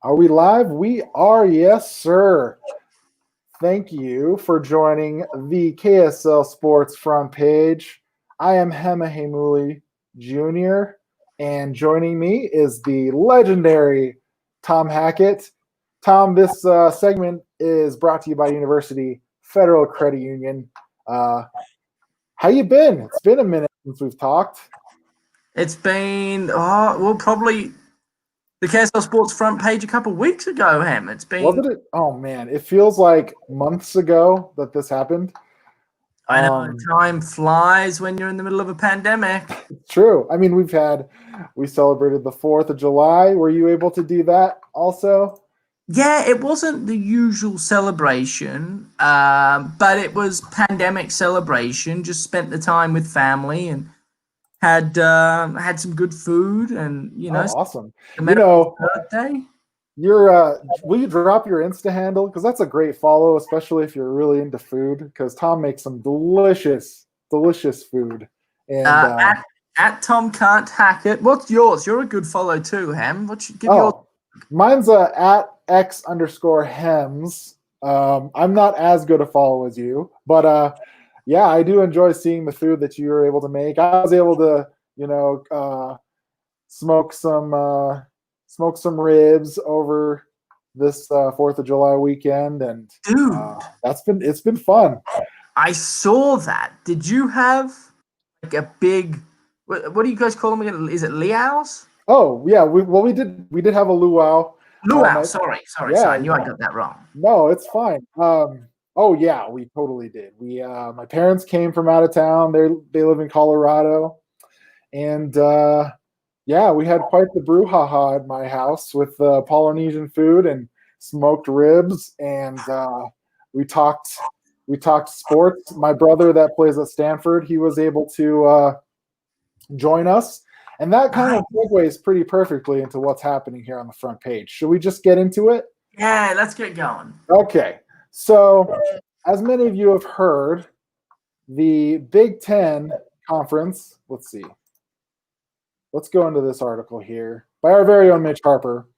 Are we live? We are, yes, sir. Thank you for joining the KSL Sports front page. I am Hema Heimuli Jr., and joining me is the legendary Tom Hackett. Tom, this segment is brought to you by University Federal Credit Union. How you been? It's been a minute since we've talked. It's been, probably the KSL Sports front page a couple of weeks ago, Hem. It's been. Wasn't it? Oh, man. It feels like months ago that this happened. I know time flies when you're in the middle of a pandemic. It's true. I mean, we celebrated the 4th of July. Were you able to do that also? Yeah, it wasn't the usual celebration, but it was pandemic celebration. Just spent the time with family and had some good food and, awesome. birthday. Will you drop your Insta handle? Because that's a great follow, especially if you're really into food. Because Tom makes some delicious food. And at Tom Can't Hackett. What's yours? You're a good follow too, Hem. Mine's at X_Hems. I'm not as good a follow as you, but yeah, I do enjoy seeing the food that you were able to make. I was able to, smoke some ribs over this 4th of July weekend, and it's been fun. I saw that. Did you have like a big? What do you guys call them again? Is it luau's? Oh yeah, we did have a luau. Luau. Sorry. I knew I got that wrong. No, it's fine. Oh yeah, we totally did. My parents came from out of town. They live in Colorado, and yeah, we had quite the brouhaha at my house with Polynesian food and smoked ribs, and we talked sports. My brother that plays at Stanford, he was able to join us, and that kind of segues pretty perfectly into what's happening here on the front page. Should we just get into it? Yeah, let's get going. Okay. So, as many of you have heard, the Big Ten Conference, let's see. Let's go into this article here by our very own Mitch Harper.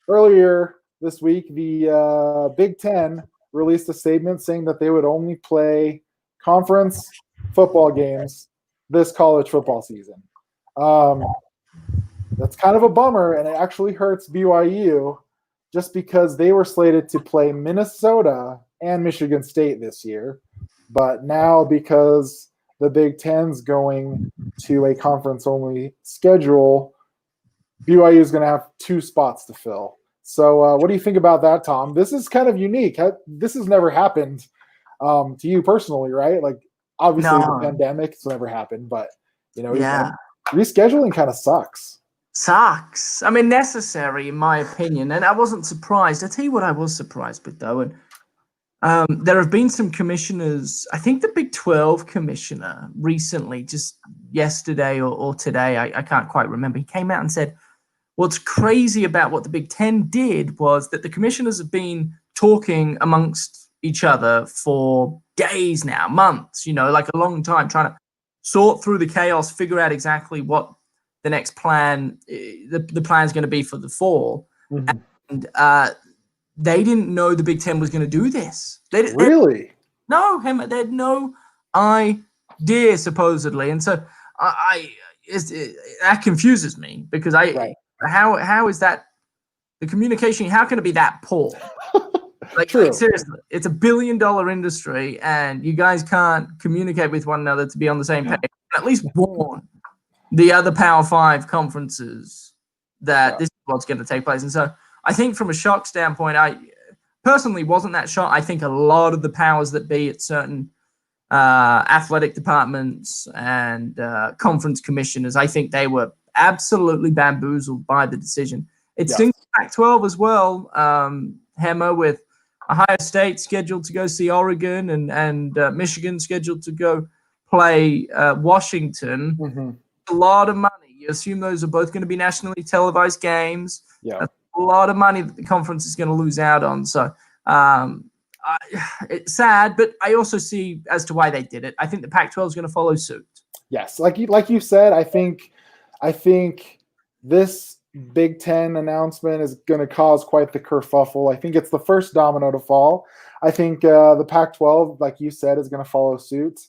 Earlier this week, the Big Ten released a statement saying that they would only play conference football games this college football season. That's kind of a bummer, and it actually hurts BYU just because they were slated to play Minnesota and Michigan State this year. But now, because the Big Ten's going to a conference-only schedule, BYU is going to have 2 spots to fill. So what do you think about that, Tom? This is kind of unique. This has never happened to you personally, right? Like, obviously, the pandemic, it's never happened. But, rescheduling kind of sucks. I mean, necessary in my opinion, and I wasn't surprised. I tell you what I was surprised with, though, and there have been some commissioners. I think the Big 12 commissioner recently, just yesterday or today, I can't quite remember, he came out and said, what's crazy about what the Big Ten did was that the commissioners have been talking amongst each other for days now, months, like a long time, trying to sort through the chaos, figure out exactly what the next plan, the plan is going to be for the fall. Mm-hmm. And they didn't know the Big Ten was going to do this. Really? They had no idea, supposedly. And so that confuses me because how is that the communication? How can it be that poor? Like seriously, it's $1 billion industry, and you guys can't communicate with one another to be on the same page. At least warn the other Power 5 conferences that this is what's going to take place. And so I think from a shock standpoint, I personally wasn't that shocked. I think a lot of the powers that be at certain athletic departments and conference commissioners, I think they were absolutely bamboozled by the decision. It stinks Pac12 as well, Hema, with Ohio State scheduled to go see Oregon and Michigan scheduled to go play Washington. Mm-hmm. A lot of money. You assume those are both going to be nationally televised games. Yeah, that's a lot of money that the conference is going to lose out on. So it's sad, but I also see as to why they did it. I think the Pac-12 is going to follow suit. Yes, like you said, I think this Big Ten announcement is going to cause quite the kerfuffle. I think it's the first domino to fall. I think the Pac-12, like you said, is going to follow suit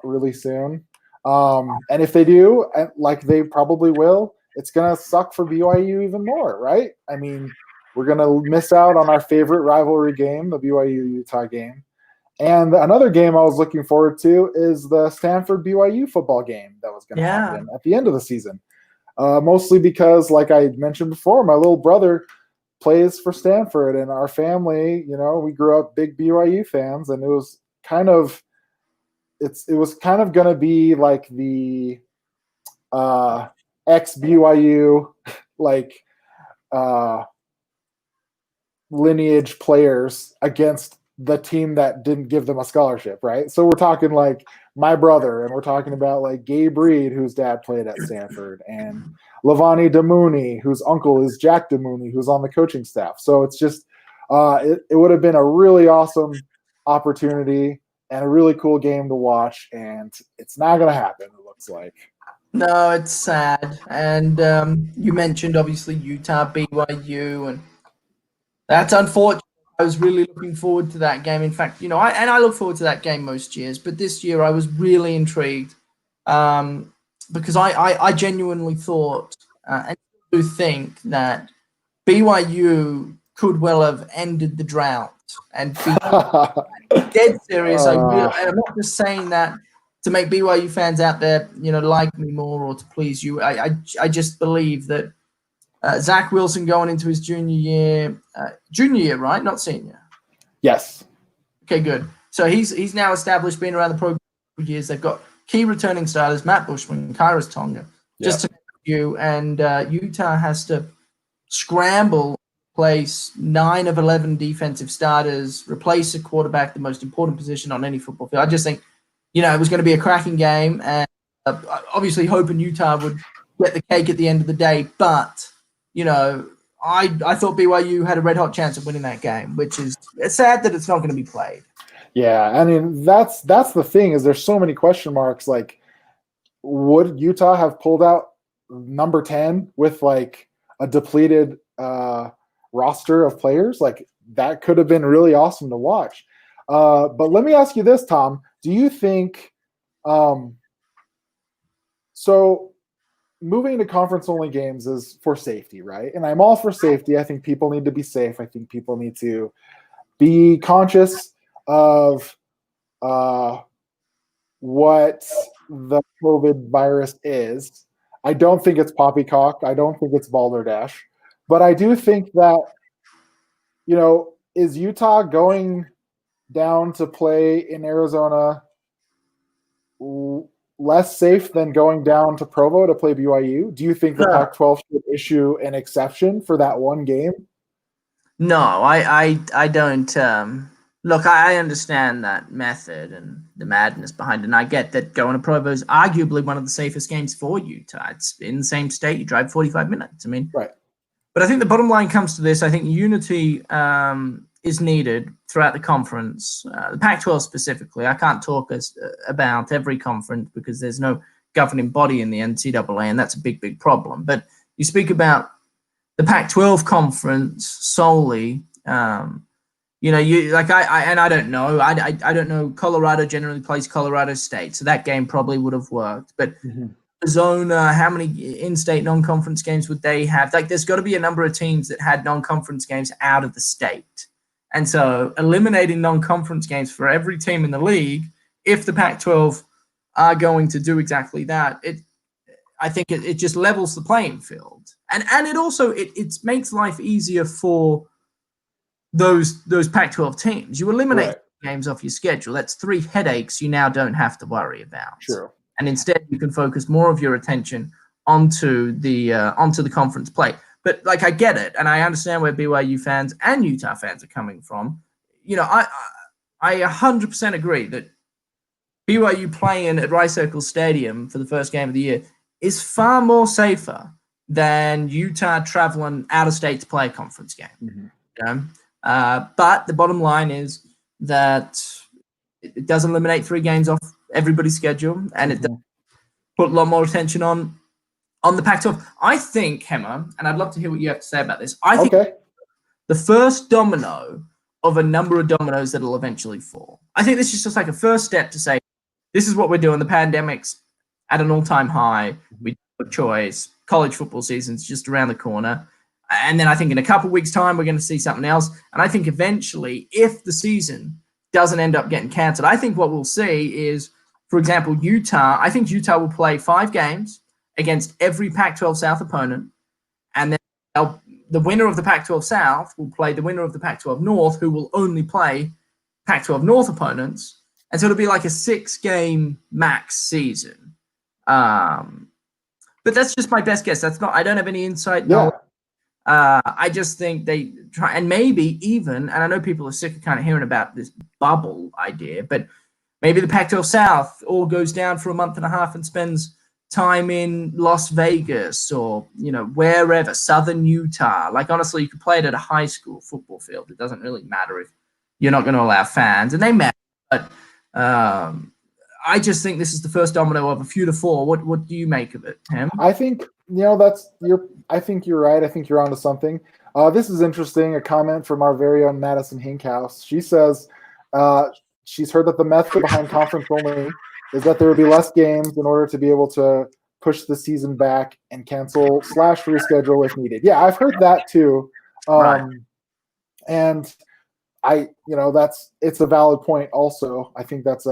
really soon. And if they do, like they probably will, it's going to suck for BYU even more, right? I mean, we're going to miss out on our favorite rivalry game, the BYU-Utah game. And another game I was looking forward to is the Stanford-BYU football game that was going to happen at the end of the season. Mostly because, like I mentioned before, my little brother plays for Stanford, and our family, we grew up big BYU fans, and it was kind of going to be like the ex-BYU lineage players against the team that didn't give them a scholarship, right? So we're talking like my brother, and we're talking about like Gabe Reed, whose dad played at Stanford, and Levani Damouni, whose uncle is Jack Damouni, who's on the coaching staff. So it's just it would have been a really awesome opportunity and a really cool game to watch, and it's not going to happen, it looks like. No, it's sad. And you mentioned obviously Utah, BYU, and that's unfortunate. I was really looking forward to that game. In fact, I look forward to that game most years, but this year I was really intrigued because I genuinely thought and do think that BYU could well have ended the drought and be dead serious. And I'm not just saying that to make BYU fans out there, like me more or to please you. I just believe that Zach Wilson going into his junior year, right? Not senior. Yes. Okay, good. So he's now established, been around the program for years. They've got key returning starters, Matt Bushman, Kairos Tonga, just to name a few. And Utah has to scramble, place 9 of 11 defensive starters, replace a quarterback, the most important position on any football field. I just think, it was going to be a cracking game, and obviously hoping Utah would get the cake at the end of the day. But, I thought BYU had a red-hot chance of winning that game, which is it's sad that it's not going to be played. Yeah, I mean, that's the thing is there's so many question marks. Like, would Utah have pulled out number 10 with, like, a depleted roster of players? Like, that could have been really awesome to watch. But let me ask you this, Tom. Do you think so moving to conference-only games is for safety, right? And I'm all for safety. I think people need to be safe. I think people need to be conscious of what the COVID virus is. I don't think it's poppycock. I don't think it's balderdash. But I do think that, is Utah going down to play in Arizona less safe than going down to Provo to play BYU? Do you think the Pac-12 should issue an exception for that one game? No, I don't. Look, I understand that method and the madness behind it, and I get that going to Provo is arguably one of the safest games for Utah. It's in the same state. You drive 45 minutes. I mean, right. But I think the bottom line comes to this. I think unity is needed throughout the conference, the Pac-12 specifically. I can't talk about every conference because there's no governing body in the NCAA, and that's a big, big problem. But you speak about the Pac-12 conference solely. I don't know. I don't know. Colorado generally plays Colorado State, so that game probably would have worked. But Arizona, how many in-state non-conference games would they have? Like, there's got to be a number of teams that had non-conference games out of the state. And so eliminating non-conference games for every team in the league, if the Pac-12 are going to do exactly that, I think it just levels the playing field. And it also it makes life easier for those Pac-12 teams. You eliminate games off your schedule. That's 3 headaches you now don't have to worry about. True. And instead you can focus more of your attention onto the conference play. But I get it, and I understand where BYU fans and Utah fans are coming from. I 100% agree that BYU playing at Rice Circle Stadium for the first game of the year is far more safer than Utah traveling out of state to play a conference game. But the bottom line is that it does eliminate 3 games off everybody's schedule, and it does put a lot more attention on On the Pac-12, I think, Hema, and I'd love to hear what you have to say about this. I think Okay. the first domino of a number of dominoes that will eventually fall. I think this is just like a first step to say, this is what we're doing. The pandemic's at an all-time high. We have a choice. College football season's just around the corner. And then I think in a couple of weeks' time, we're going to see something else. And I think eventually, if the season doesn't end up getting canceled, I think what we'll see is, for example, Utah. I think Utah will play 5 games against every Pac-12 South opponent. And then the winner of the Pac-12 South will play the winner of the Pac-12 North, who will only play Pac-12 North opponents. And so it'll be like a 6-game max season. But that's just my best guess. I don't have any insight. Yeah. I just think they try, and maybe even, and I know people are sick of kind of hearing about this bubble idea, but maybe the Pac-12 South all goes down for a month and a half and spends time in Las Vegas or, wherever, Southern Utah. Like, honestly, you could play it at a high school football field. It doesn't really matter if you're not going to allow fans, and they matter. But I just think this is the first domino of a few to fall. What do you make of it, Tim? I think I think you're right. I think you're onto something. This is interesting. A comment from our very own Madison Hinkhouse. She says she's heard that the method behind conference only is that there would be less games in order to be able to push the season back and cancel / reschedule if needed. Yeah, I've heard that too. Right. And it's a valid point also. I think that's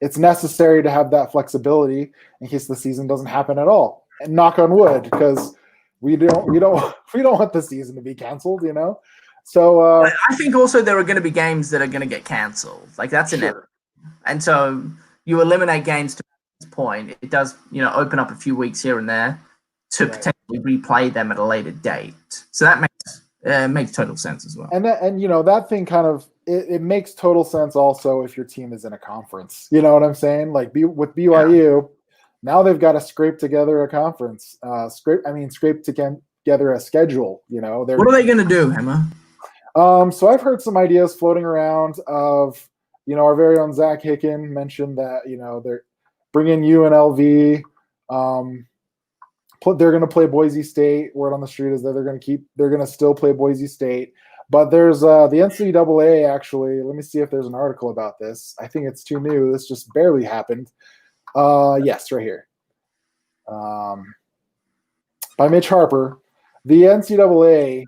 it's necessary to have that flexibility in case the season doesn't happen at all. And knock on wood, because we don't want the season to be canceled, So I think also there are going to be games that are going to get canceled. Like, that's inevitable. And so you eliminate games to this point. It does, open up a few weeks here and there to potentially replay them at a later date. So that makes total sense as well. And that thing kind of it makes total sense also if your team is in a conference. You know what I'm saying? Like with BYU, now they've got to scrape together a conference. Scrape together a schedule. What are they going to do, Hema? So I've heard some ideas floating around of, our very own Zach Hicken mentioned that, they're bringing UNLV. They're going to play Boise State. Word on the street is that they're going to still play Boise State. But there's the NCAA, actually. Let me see if there's an article about this. I think it's too new. This just barely happened. Yes, right here. By Mitch Harper. The NCAA,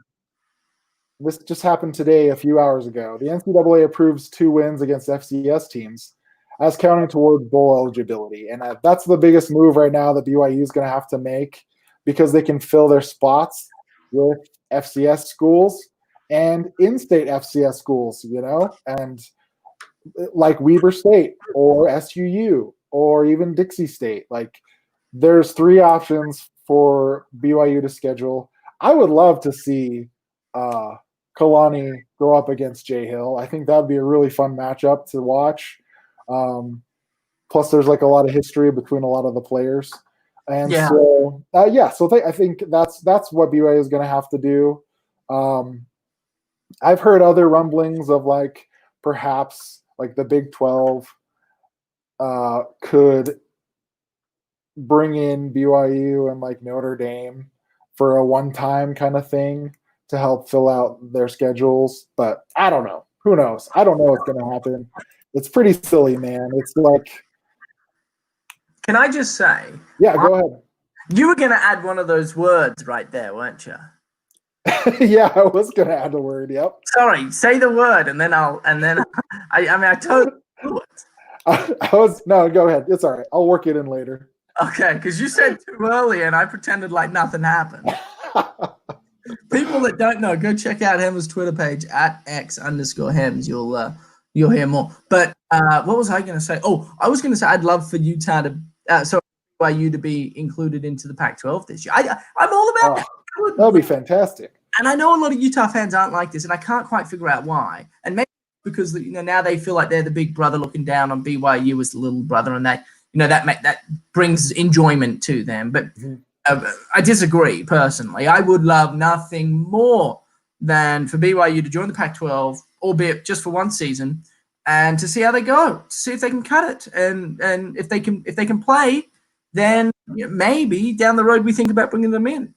this just happened today, a few hours ago. The NCAA approves 2 wins against FCS teams as counting toward bowl eligibility. And that's the biggest move right now that BYU is going to have to make, because they can fill their spots with FCS schools and in-state FCS schools, and like Weber State or SUU or even Dixie State. Like, there's 3 options for BYU to schedule. I would love to see Kalani go up against Jay Hill. I think that'd be a really fun matchup to watch. Plus, there's like a lot of history between a lot of the players, and so I think that's what BYU is going to have to do. I've heard other rumblings of like perhaps like the Big 12 could bring in BYU and like Notre Dame for a one-time kind of thing to help fill out their schedules, but I don't know. Who knows? I don't know what's going to happen. It's pretty silly, man. It's like. Can I just say? Yeah, go ahead. You were going to add one of those words right there, weren't you? Yeah, I was going to add a word. Yep. Sorry, say the word, and then I totally knew it. No, go ahead. It's all right. I'll work it in later. Okay, because you said too early, and I pretended like nothing happened. People that don't know, go check out Hema's Twitter page at @x_Hems. You'll hear more. But what was I going to say? Oh, I was going to say I'd love for Utah to BYU to be included into the Pac-12 this year. I'm all about that. That would be fantastic. And I know a lot of Utah fans aren't like this, and I can't quite figure out why. And maybe because now they feel like they're the big brother looking down on BYU as the little brother, and that brings enjoyment to them. But I disagree personally. I would love nothing more than for BYU to join the Pac-12, albeit just for one season, and to see how they go, to see if they can cut it, and if they can play then maybe down the road we think about bringing them in.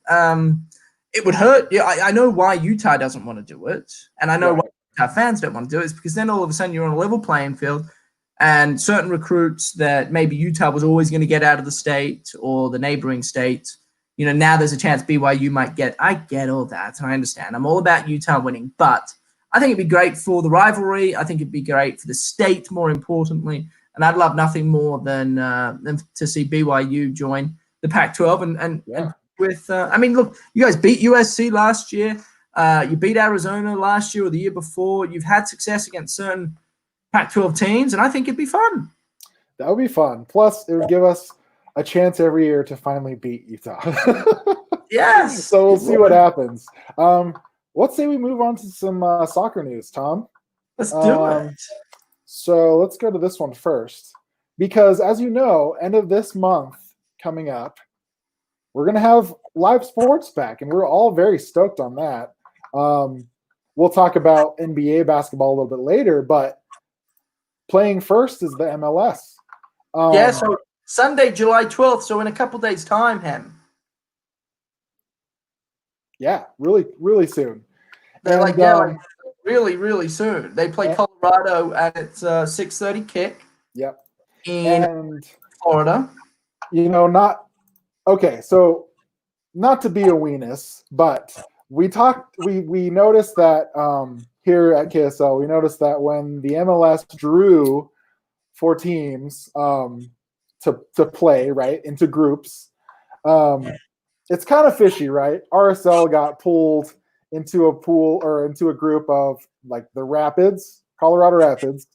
It would hurt. Yeah, I know why Utah doesn't want to do it, and I know why Utah fans don't want to do it. It's because then all of a sudden you're on a level playing field, and certain recruits that maybe Utah was always going to get out of the state or the neighboring state, now there's a chance BYU might get. I get all that, and I understand. I'm all about Utah winning, but I think it'd be great for the rivalry. I think it'd be great for the state, more importantly. And I'd love nothing more than to see BYU join the Pac-12 and with. Look, you guys beat USC last year. You beat Arizona last year or the year before. You've had success against certain Pac-12 teams, and I think it'd be fun. That would be fun. Plus, it would give us a chance every year to finally beat Utah. Yes. So we'll see what happens. Let's say we move on to some soccer news, Tom. Let's do it. So let's go to this one first. Because as you know, end of this month coming up, we're going to have live sports back, and we're all very stoked on that. We'll talk about NBA basketball a little bit later, but playing first is the MLS. So Sunday, July 12th, so in a couple days' time, Hem. Yeah, really, really soon. They're really, really soon. They play Colorado, and it's a 6:30 kick. Yep. In Florida. So not to be a weenus, but we noticed that here at KSL, we noticed that when the MLS drew 4 teams to play, right, into groups, it's kind of fishy, right? RSL got pulled into a group of like the Rapids, Colorado Rapids,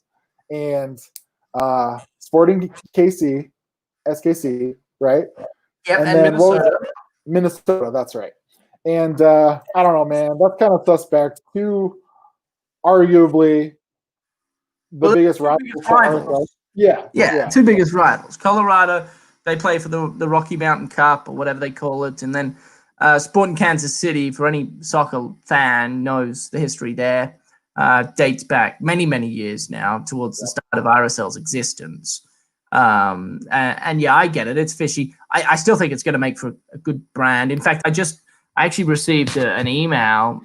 and Sporting KC, SKC, right? Yep, and Minnesota, that's right. And I don't know, man, that's kind of suspect. 2 arguably the biggest rivals. Yeah, 2 biggest rivals. Colorado, they play for the Rocky Mountain Cup or whatever they call it, and then Sporting Kansas City, for any soccer fan knows the history there, dates back many, many years now towards the start of RSL's existence. And I get it. It's fishy. I still think it's going to make for a good brand. In fact, I actually received an email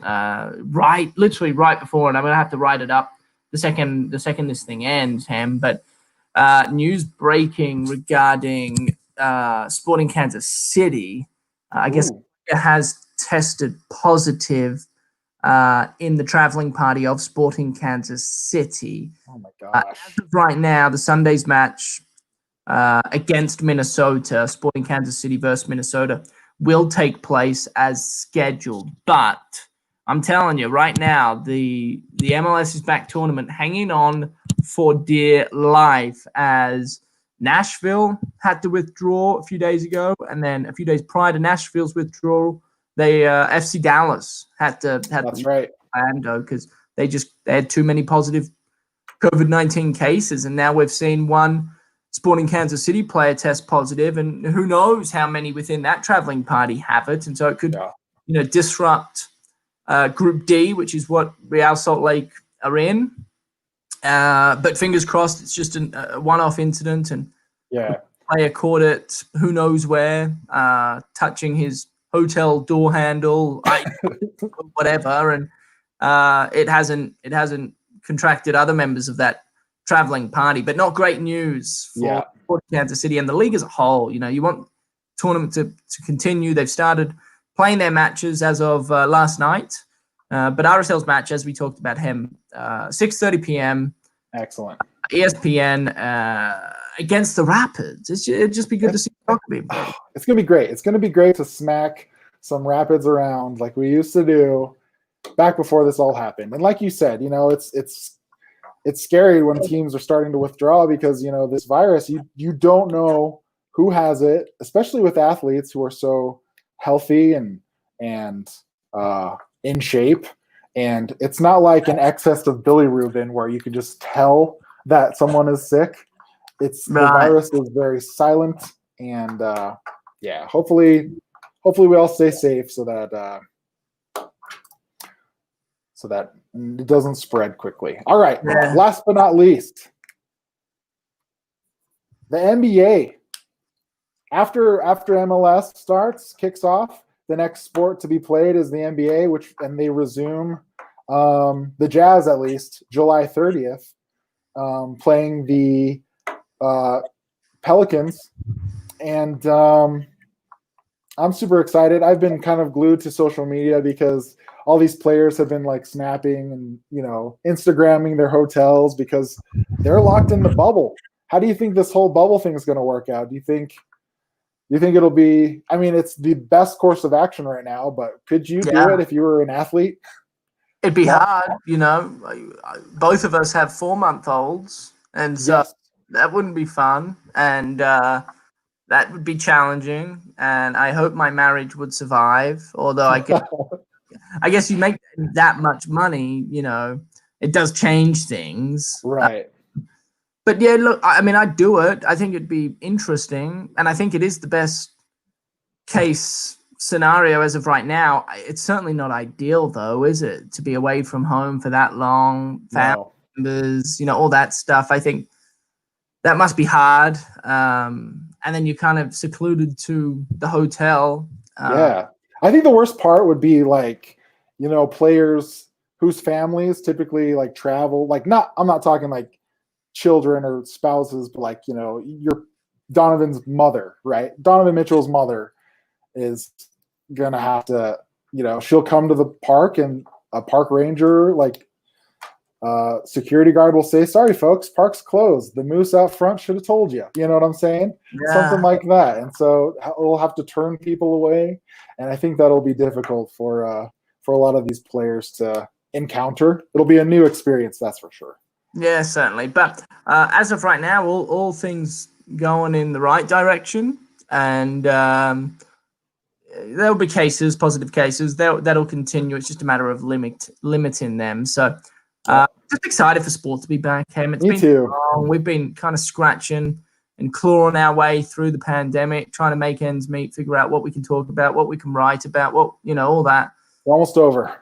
literally right before, and I'm going to have to write it up the second this thing ends, Ham. But news breaking regarding Sporting Kansas City. I guess it has tested positive in the traveling party of Sporting Kansas City. Oh my gosh! As of right now, the Sunday's match against Minnesota, Sporting Kansas City versus Minnesota, will take place as scheduled. But I'm telling you right now, the MLS is back tournament hanging on for dear life, as Nashville had to withdraw a few days ago, and then a few days prior to Nashville's withdrawal, FC Dallas had to Orlando because they had too many positive COVID-19 cases, and now we've seen one Sporting Kansas City player test positive, and who knows how many within that traveling party have it, and so it could disrupt Group D, which is what Real Salt Lake are in. But fingers crossed, it's just a one-off incident, and player caught it, who knows where, touching his hotel door handle, whatever, and it hasn't contracted other members of that traveling party. But not great news for Kansas City and the league as a whole. You want tournament to continue. They've started playing their matches as of last night. But RSL's match, as we talked about, 6:30 p.m. Excellent. ESPN against the Rapids. It'd just be good to see soccer being played. It's gonna be great. It's gonna be great to smack some Rapids around like we used to do back before this all happened. And like you said, it's scary when teams are starting to withdraw because this virus. You don't know who has it, especially with athletes who are so healthy and in shape. And it's not like an excess of bilirubin where you can just tell that someone is sick. The virus is very silent, and hopefully we all stay safe so that it doesn't spread quickly. All right, last but not least, the NBA. after MLS kicks off, the next sport to be played is the NBA, and they resume the Jazz at least July 30th, playing the Pelicans, and I'm super excited. I've been kind of glued to social media because all these players have been like snapping and, Instagramming their hotels because they're locked in the bubble. How do you think this whole bubble thing is going to work out? Do you think it'll be, I mean, it's the best course of action right now, but could you do it if you were an athlete? It'd be hard, both of us have 4-month-olds, and so that wouldn't be fun. And, that would be challenging, and I hope my marriage would survive. Although I guess you make that much money, it does change things. Right. But yeah, look, I mean, I'd do it. I think it'd be interesting, and I think it is the best case scenario as of right now. It's certainly not ideal, though, is it? To be away from home for that long, family members, all that stuff. I think that must be hard. And then you're kind of secluded to the hotel. I think the worst part would be like, players whose families typically like travel, like I'm not talking like children or spouses, but like, your Donovan's mother, right? Donovan Mitchell's mother is going to have to, she'll come to the park and a park ranger, like, security guard will say, "Sorry, folks, park's closed. The moose out front should have told you." You know what I'm saying? Yeah. Something like that. And so we'll have to turn people away, and I think that'll be difficult for a lot of these players to encounter. It'll be a new experience, that's for sure. Yeah, certainly. But as of right now, all things going in the right direction, and there'll be cases, positive cases. That'll continue. It's just a matter of limiting them. So. Just excited for sport to be back, Hem. It's been too long. We've been kind of scratching and clawing our way through the pandemic, trying to make ends meet, figure out what we can talk about, what we can write about, all that. We're almost over.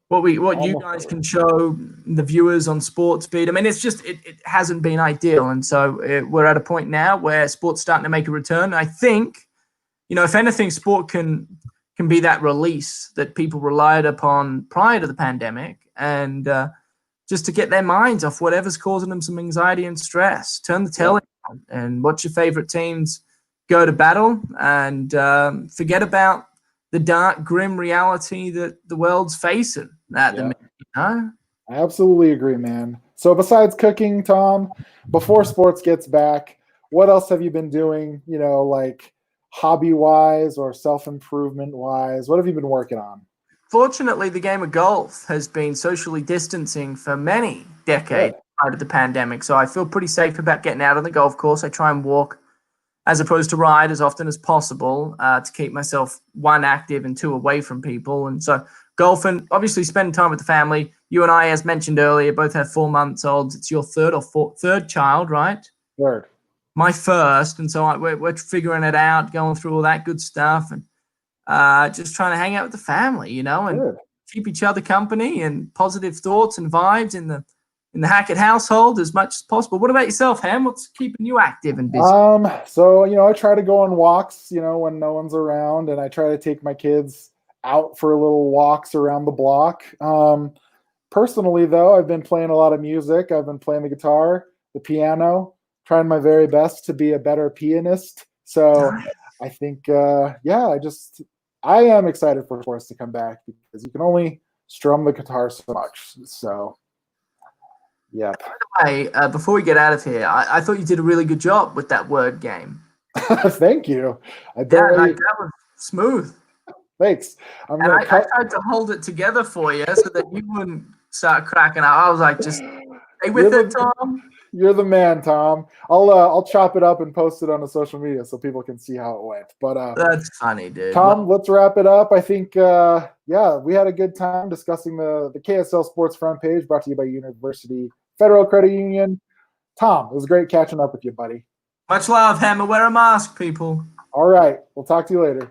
What you guys can show the viewers on Sports Beat. I mean, it's just it hasn't been ideal, and so we're at a point now where sport's starting to make a return. I think, if anything, sport can be that release that people relied upon prior to the pandemic, and just to get their minds off whatever's causing them some anxiety and stress. Turn the telly on and watch your favorite teams go to battle, and forget about the dark, grim reality that the world's facing at the minute. I absolutely agree, man. So besides cooking, Tom, before sports gets back, what else have you been doing, like hobby-wise or self-improvement-wise? What have you been working on? Fortunately, the game of golf has been socially distancing for many decades prior to the pandemic, so I feel pretty safe about getting out on the golf course. I try and walk as opposed to ride as often as possible to keep myself, one, active, and two, away from people. And so golfing, obviously spending time with the family. You and I, as mentioned earlier, both have 4-month-olds. It's your third child, right? Third. My first, and so we're figuring it out, going through all that good stuff, and just trying to hang out with the family, and keep each other company, and positive thoughts and vibes in the Hackett household as much as possible. What about yourself, Ham? What's keeping you active and busy? So I try to go on walks, when no one's around, and I try to take my kids out for little walks around the block. Personally, though, I've been playing a lot of music. I've been playing the guitar, the piano, trying my very best to be a better pianist. So I think, I am excited for sports to come back because you can only strum the guitar so much. So, yeah. By the way, before we get out of here, I thought you did a really good job with that word game. Thank you. That was smooth. Thanks. I tried to hold it together for you so that you wouldn't start cracking out. I was like, just stay with it, Tom. You're the man, Tom. I'll chop it up and post it on the social media so people can see how it went. But that's funny, dude. Tom, let's wrap it up. I think we had a good time discussing the KSL Sports front page brought to you by University Federal Credit Union. Tom, it was great catching up with you, buddy. Much love, Hema. Wear a mask, people. All right. We'll talk to you later.